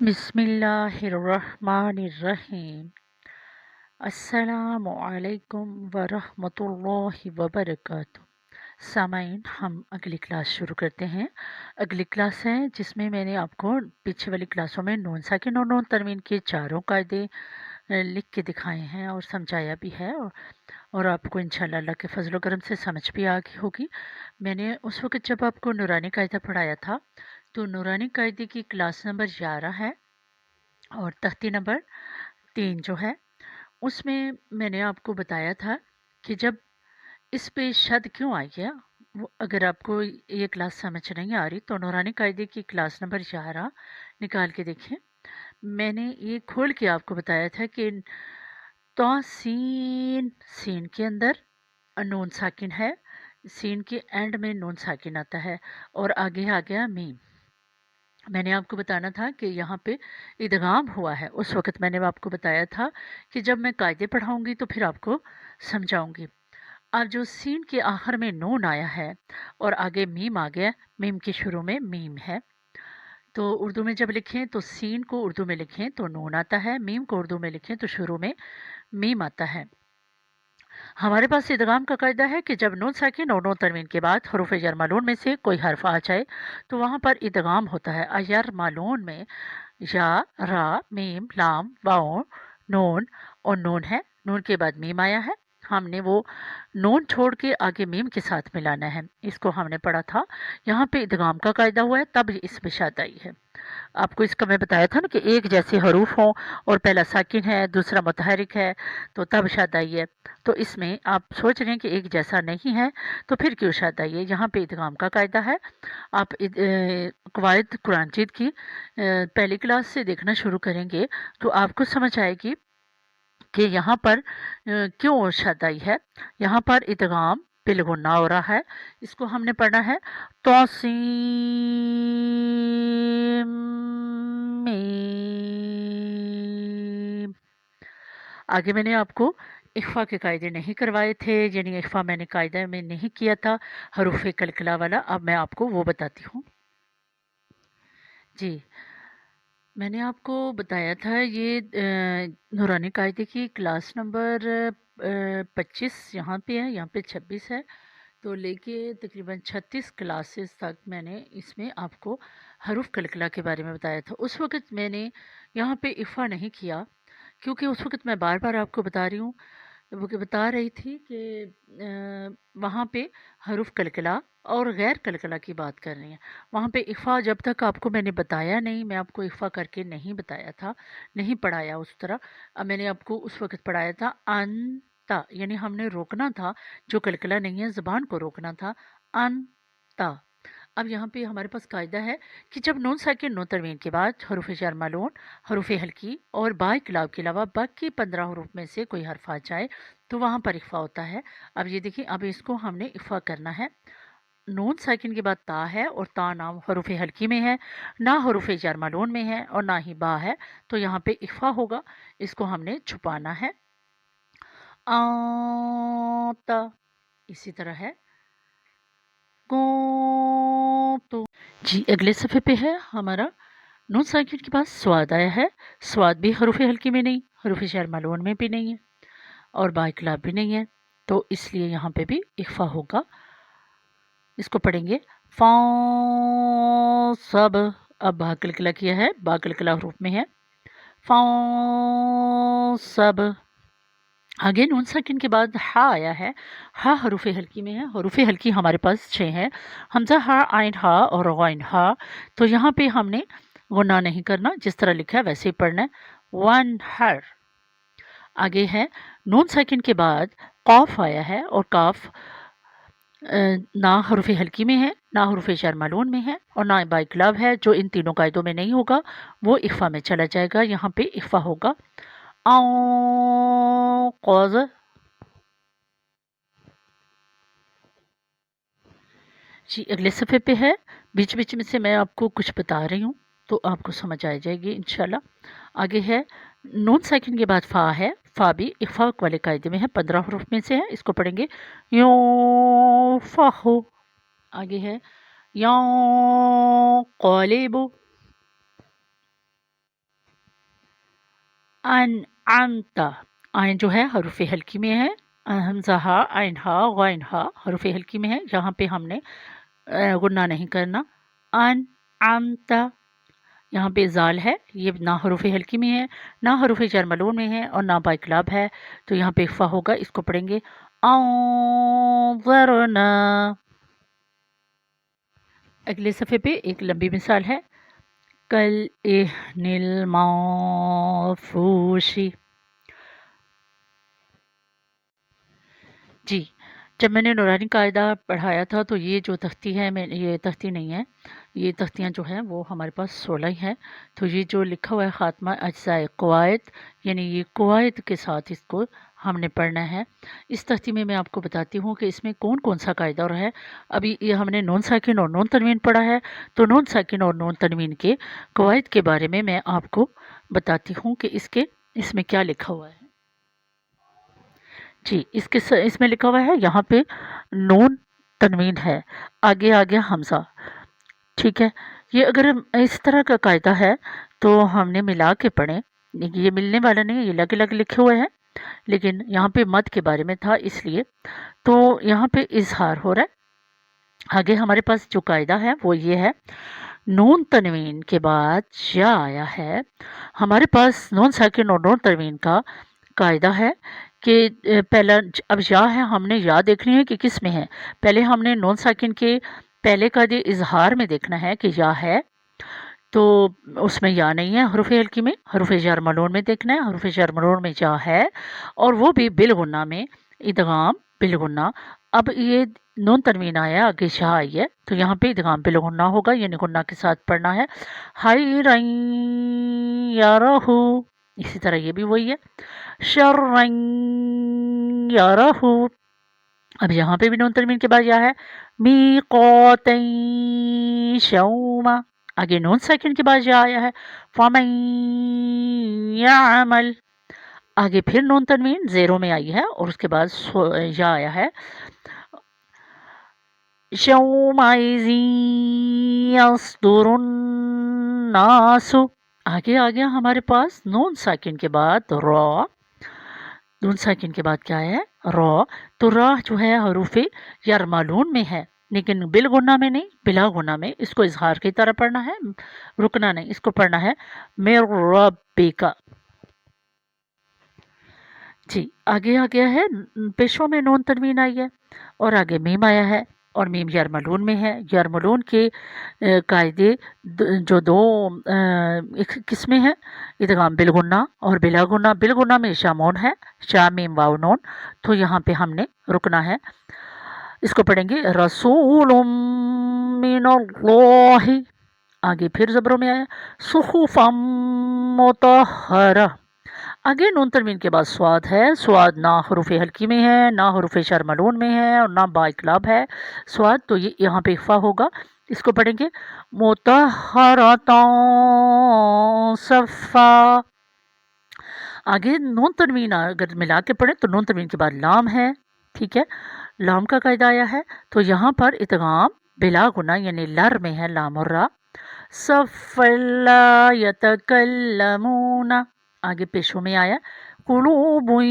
बिस्मिल्लाहिर्रहमानिर्रहीम। अस्सलामु अलैकुम वरहमतुल्लाहि वबरकातुहू। सामाइन, हम अगली क्लास शुरू करते हैं। अगली क्लास है जिसमें मैंने आपको पीछे वाली क्लासों में नून साकिन और नून तरमीन के चारों कायदे लिख के दिखाए हैं और समझाया भी है, और आपको इंशाल्लाह अल्लाह के फजल करम से समझ भी आ गई होगी। मैंने उस वक्त जब आपको नूरानी कायदा पढ़ाया था तो नूरानी कायदे की क्लास नंबर 11 है और तख्ती नंबर 3 जो है उसमें मैंने आपको बताया था कि जब इस पे शद क्यों आई है। वो अगर आपको ये क्लास समझ नहीं आ रही तो नूरानी कायदे की क्लास नंबर 11 निकाल के देखें। मैंने ये खोल के आपको बताया था कि तो सीन सीन के अंदर नून साकिन है, सीन के एंड में नून साकिन आता है और आगे आ गया मीम। मैंने आपको बताना था कि यहाँ पे इदगाम हुआ है। उस वक़्त मैंने आपको बताया था कि जब मैं कायदे पढ़ाऊँगी तो फिर आपको समझाऊँगी। अब जो सीन के आखिर में नून आया है और आगे मीम आ गया, मीम के शुरू में मीम है, तो उर्दू में जब लिखें तो सीन को उर्दू में लिखें तो नून आता है, मीम को उर्दू में लिखें तो शुरू में मीम आता है। हमारे पास इदगाम का कायदा है कि जब नून साकिन और नून तरमीन के बाद हरूफ जर मालून में से कोई हर्फ आ जाए तो वहाँ पर इदगाम होता है। अयर मालून में या, रा, मीम, लाम, वाओ, नून और नून है, नून के बाद मीम आया है, हमने वो नून छोड़ के आगे मीम के साथ मिलाना है। इसको हमने पढ़ा था। यहाँ पे इदगाम का कायदा हुआ है तब इसमें शाद आई है। आपको इसका मैं बताया था ना कि एक जैसे हरूफ हों और पहला साकिन है दूसरा मुतहरिक है तो तब शाद आई है। तो इसमें आप सोच रहे हैं कि एक जैसा नहीं है तो फिर क्यों शाद आई है। यहाँ पे इदगाम का कायदा है। आप कवायद कुरानचीद की पहली क्लास से देखना शुरू करेंगे तो आपको समझ आएगी कि यहाँ पर क्यों शाद आई है। यहाँ पर इदगाम बिलगुन्ना हो रहा है। इसको हमने पढ़ना है तौसीम मीम। आगे मैंने आपको इख्फा के कायदे नहीं करवाए थे, यानी इख्फा मैंने कायदे में नहीं किया था हरूफ कलकला वाला। अब मैं आपको वो बताती हूँ। जी, मैंने आपको बताया था ये नूरानी कायदे की क्लास नंबर 25 यहाँ पे है, यहाँ पे 26 है, तो लेके तकरीबन 36 क्लासेस तक मैंने इसमें आपको हरूफ कलकला के बारे में बताया था। उस वक़्त मैंने यहाँ पे इफ़ा नहीं किया क्योंकि उस वक़्त मैं बार बार आपको बता रही हूँ, वो कि बता रही थी कि वहाँ पे हरूफ कलकला और गैर कलकला की बात कर रही हैं। वहाँ पे इफ़ा जब तक आपको मैंने बताया नहीं, मैं आपको इफ़ा करके नहीं बताया था, नहीं पढ़ाया उस तरह। अब मैंने आपको उस वक़्त पढ़ाया था अनता, यानी हमने रोकना था, जो कलकला नहीं है ज़बान को रोकना था, अनता। अब यहाँ पे हमारे पास कायदा है कि जब नून साकिन नून तरमीन के बाद हरूफ जार मालून, हरूफ हल्की और बा इकलाब के अलावा बाकी 15 हरूफ में से कोई हर्फ आ जाए तो वहाँ पर इफ़ा होता है। अब ये देखिए, अब इसको हमने इफ़ा करना है। नून साकिन के बाद ता है और ता नाम हरूफ हल्की में है, ना हरूफ जार मालून में है और ना ही बा है, तो यहाँ पे इफ़ा होगा। इसको हमने छुपाना है। ता इसी तरह है तो। जी, अगले सफ़े पे है हमारा नून साकिन के पास स्वाद आया है। स्वाद भी हरूफ हल्की में नहीं, हरूफ शहर मालून में भी नहीं है और बाइकलाब भी नहीं है, तो इसलिए यहाँ पे भी इख्फा होगा। इसको पढ़ेंगे फ़ा सब। अब बा कलकला किया है, बा कलकला हरूफ में है, फ़ा सब। आगे नून साकिन के बाद हा आया है। हा हरूफ हल्की में है। हरूफ हल्की हमारे पास 6 है, हमजा हा, आइन हा और गैन हा। तो यहाँ पे हमने गुना नहीं करना, जिस तरह लिखा है वैसे ही पढ़ना है। वन हर। आगे है नून साकिन के बाद कौफ आया है और काफ ना हरूफ हल्की में है, ना हरूफ शर मालून में है और ना बाइकलाब है। जो इन तीनों कायदों में नहीं होगा वो इफ़ा में चला जाएगा। यहाँ पे इफ़ा होगा कौज। जी, अगले सफ़े पे है। बीच बीच में से मैं आपको कुछ बता रही हूँ तो आपको समझ आ जाएगी इंशाल्लाह। आगे है नून साकिन के बाद फ़ा है। फ़ा भी इफ़ा वाले कायदे में है, 15 हरूफ में से है। इसको पढ़ेंगे यो फ़ाहो। आगे है यो क़ालिबु। अन आमता, आइन जो है हरूफ हल्की में है, हमज़ा हा आइन हा गाइन हा हरूफ हल्की में है, यहाँ पे हमने गुन्ना नहीं करना। अन आमता, यहाँ पे जाल है, ये ना हरूफ हल्की में है, ना हरूफ जर मलून में है और ना बाइकलाब है, तो यहाँ पे इख्फा होगा। इसको पढ़ेंगे औज़रना। अगले सफ़े पे एक लंबी मिसाल है, कल इहनिल माफूशी। जी, जब मैंने नूरानी कायदा पढ़ाया था तो ये जो तख्ती है, मैं ये तख्ती नहीं है, ये तख्तियाँ जो हैं वो हमारे पास 16 ही हैं। तो ये जो लिखा हुआ है ख़ात्मा अज्ज़ाए क़वाइद, यानी ये क़वाइद के साथ इसको हमने पढ़ना है। इस तख्ती में मैं आपको बताती हूँ कि इसमें कौन कौन सा कायदा और है। अभी ये हमने नून साकिन और नून तनवीन पढ़ा है, तो नून साकिन और नून तनवीन के क़वाइद के बारे में मैं आपको बताती हूँ कि इसमें क्या लिखा हुआ है। जी, इसमें लिखा हुआ है, यहाँ पे नून तनवीन है, आगे आ गया हमज़ा, ठीक है। ये अगर इस तरह का कायदा है तो हमने मिला के पढ़ें, ये मिलने वाला नहीं है, ये अलग अलग लिखे हुए हैं, लेकिन यहाँ पे मद के बारे में था इसलिए। तो यहाँ पे इजहार हो रहा है। आगे हमारे पास जो कायदा है वो ये है, नून तनवीन के बाद या आया है, हमारे पास नून साकिन और नून तनवीन का कायदा है कि पहला अब या है, हमने या देखनी है कि किस में है। पहले हमने नून साकिन के पहले का जो इजहार में देखना है कि या है, तो उसमें या नहीं है हरूफ हल्की में, हरूफ जार मलून में देखना है, हरूफ जार मलून में या है, और वो भी बिल गुन्ना में, इदगाम बिल गुन्ना। अब ये नून तनवीन आया, आगे शाह आई है, तो यहाँ पे इदगाम बिल गुन्ना होगा, यानी गुन्ना के साथ पढ़ना है। हाई रई यारहू, इसी तरह ये भी वही है, शर्रन यारहू। अब यहाँ पे भी नून तनवीन के बाद या है, मीक़ातन यौमा, आगे नून साकिन के बाद या आया है, फमन यअमल, आगे फिर नून तनवीन ज़ेरो में आई है और उसके बाद या आया है, यौमइज़िन यस्दुरुन्नासु। आगे आ गया हमारे पास नून साकिन के बाद रॉ, नून साकिन के बाद क्या है, रॉ। तो रॉ जो है हरूफे यरमालून में है, लेकिन बिल गुन्ना में नहीं, बिला गुन्ना में। इसको इजहार की तरह पढ़ना है, रुकना नहीं, इसको पढ़ना है मिर रब्बिका। जी, आगे आ गया है, पेशों में नून तनवीन आई है और आगे मीम आया है, और मीम यरमलून में है। यरमलून के कायदे जो दो किस्में हैं, इदगाम बिलगुन्ना और बिलागुन्ना। बिलगुन्ना में शामोन है, शा मीम वाव नून, तो यहाँ पे हमने रुकना है। इसको पढ़ेंगे रसूलुम मिनल्लाहि, आगे फिर ज़बरों में आया, सुहुफम मुतहरा। आगे नून तनवीन के बाद स्वाद है, स्वाद ना हरूफ हल्की में है, ना हरूफ शर्मलून में है और ना बाइकलाब है, स्वाद, तो ये यहाँ पे इख्फा होगा। इसको पढ़ेंगे मुतहरतन सफ़ा। आगे नून तनवीन अगर मिला के पढ़ें तो नून तनवीन के बाद लाम है, ठीक है, लाम का कायदा आया है, तो यहाँ पर इदगाम बिला गुना यानी लर में है लाम और रा। सफ़ला यतकल्लमूना, आगे पेशों में आया, कुलूबुन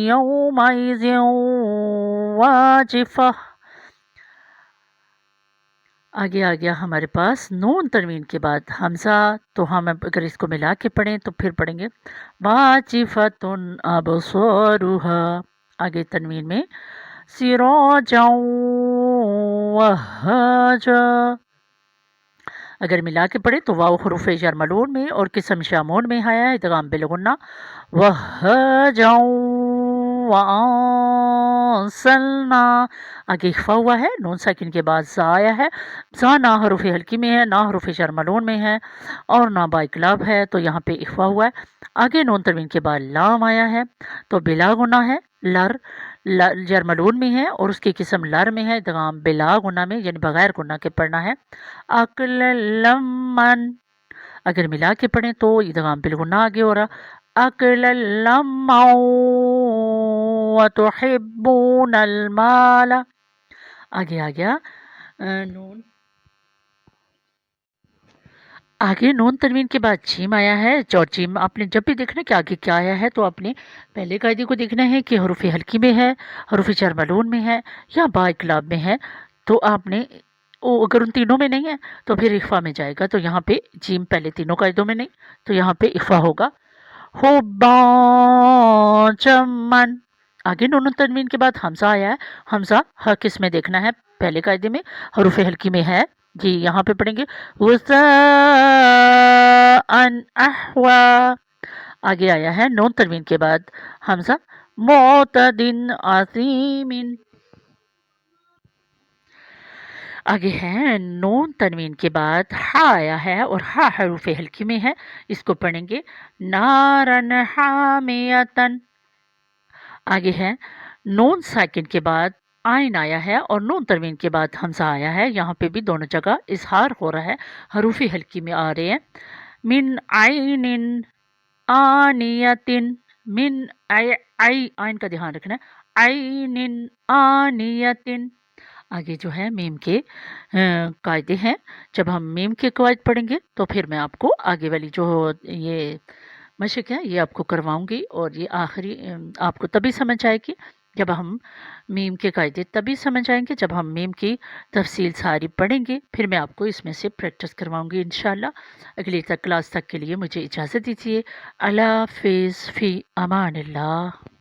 यौमइज़िन वाजिफ़ा। आगे आ गया हमारे पास नून तनवीन के बाद हमज़ा, तो हम अगर इसको मिला के पढ़ें तो फिर पढ़ेंगे वाजिफ़तुन अबसारुहा। आगे तनवीन में सिराजन वहाजा। अगर मिला के पढ़े तो वाव हरूफ जर मलून में और किस्म शामून में आया है, इदगाम बिलगुन्ना। वहजन वअंसलना, आगे इख्फा हुआ है, नून साकिन के बाद ज़ा आया है, ज़ा ना हरूफ हल्की में है, ना हरूफ जर मलून में है और ना बाइकलाब है, तो यहाँ पे इख्फा हुआ है। आगे नून तनवीन के बाद लाम आया है, तो बिला गुना है, लर जरमलून में है और उसकी किस्म लर में है, इदगाम बिला गुना में यानी बगैर गुना के पढ़ना है। अकलमन, अगर मिला के पढ़ें तो इदगाम बिलगुना आगे हो रहा, अकलमन व तुहिब्बूनल माला। आगे आ गया नून, आगे नून तनवीन के बाद जीम आया है, और जीम आपने जब भी देखना कि आगे क्या आया है तो आपने पहले कायदे को देखना है कि हरूफ हल्की में है, हरूफ जर मलून में है या बा इकलाब में है। तो आपने अगर उन तीनों में नहीं है तो फिर इख्फा में जाएगा। तो यहाँ पे जीम पहले तीनों कायदों में नहीं, तो यहाँ पे इख्फा होगा। हुब्बान जम्मन। आगे नून तनवीन के बाद हमजा आया है। हमजा ह किस में देखना है, पहले कायदे में हरूफ हल्की में है जी, यहाँ पे पढ़ेंगे वुज़ाअन अहवा। आगे आया है नून तनवीन के बाद हमजा मुअतदिन अज़ीमिन। आगे है नून तनवीन के बाद हा आया है और हा हरूफ हल्की में है, इसको पढ़ेंगे नारन हामियतन। आगे है नून साकिन के बाद आइन आया है और नून तनवीन के बाद हमजा आया है, यहाँ पे भी दोनों जगह इजहार हो रहा है, हरूफी हल्की में आ रहे हैं। मिन आइनिन आनियतिन, मिन आई आई आइन का ध्यान रखना है, आइनिन आनियतिन। आगे जो है मीम के कायदे हैं, जब हम मीम के कवायद पढ़ेंगे तो फिर मैं आपको आगे वाली जो ये मशक है ये आपको करवाऊंगी, और ये आखिरी आपको तभी समझ आएगी जब हम मीम के कायदे तभी समझ आएंगे जब हम मीम की तफसील सारी पढ़ेंगे, फिर मैं आपको इसमें से प्रैक्टिस करवाऊंगी इंशाल्लाह। अगली क्लास तक के लिए मुझे इजाज़त दीजिए। अल्लाह हाफिज़ फ़ी अमानिल्लाह।